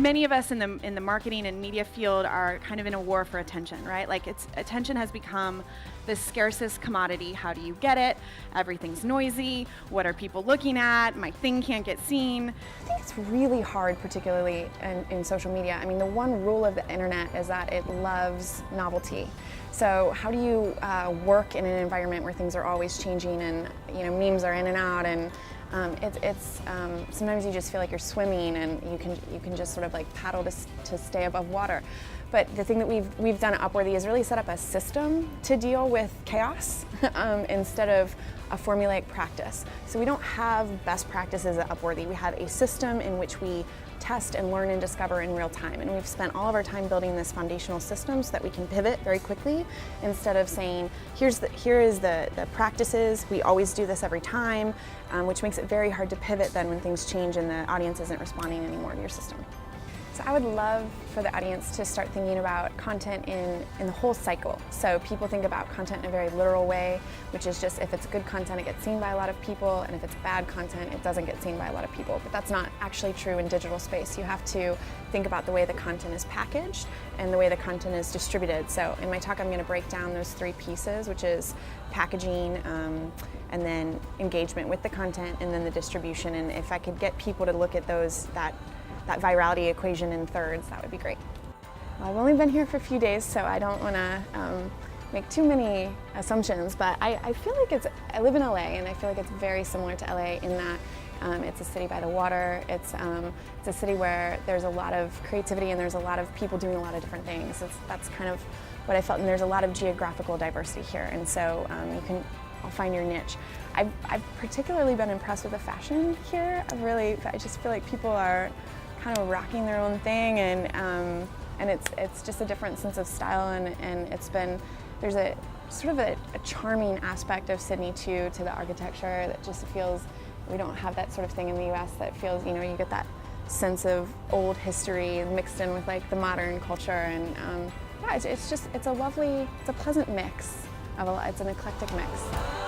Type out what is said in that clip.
many of us in the marketing and media field are kind of in a war for attention, right? Like attention has become the scarcest commodity. How do you get it? Everything's noisy. What are people looking at? My thing can't get seen. I think it's really hard, particularly in social media. I mean, the one rule of the internet is that it loves novelty. So how do you work in an environment where things are always changing and memes are in and out, and sometimes you just feel like you're swimming and you can just sort of like paddle to stay above water. But the thing that we've done at Upworthy is really set up a system to deal with chaos instead of a formulaic practice. So we don't have best practices at Upworthy. We have a system in which we test and learn and discover in real time. And we've spent all of our time building this foundational system so that we can pivot very quickly instead of saying, here is the practices, we always do this every time, which makes it very hard to pivot then when things change and the audience isn't responding anymore to your system. So I would love for the audience to start thinking about content in the whole cycle. So people think about content in a very literal way, which is just if it's good content, it gets seen by a lot of people, and if it's bad content, it doesn't get seen by a lot of people. But that's not actually true in digital space. You have to think about the way the content is packaged and the way the content is distributed. So in my talk, I'm going to break down those three pieces, which is packaging, and then engagement with the content, and then the distribution. And if I could get people to look at that virality equation in thirds, that would be great. Well, I've only been here for a few days, so I don't want to make too many assumptions, but I feel like I live in LA, and I feel like it's very similar to LA in that it's a city by the water. It's a city where there's a lot of creativity and there's a lot of people doing a lot of different things. That's kind of what I felt, and there's a lot of geographical diversity here, and so you can all find your niche. I've particularly been impressed with the fashion here. I just feel like people are kind of rocking their own thing, and it's just a different sense of style, and there's a sort of a charming aspect of Sydney too, to the architecture that just feels, we don't have that sort of thing in the US that feels, you get that sense of old history mixed in with like the modern culture, and yeah, it's a pleasant mix it's an eclectic mix.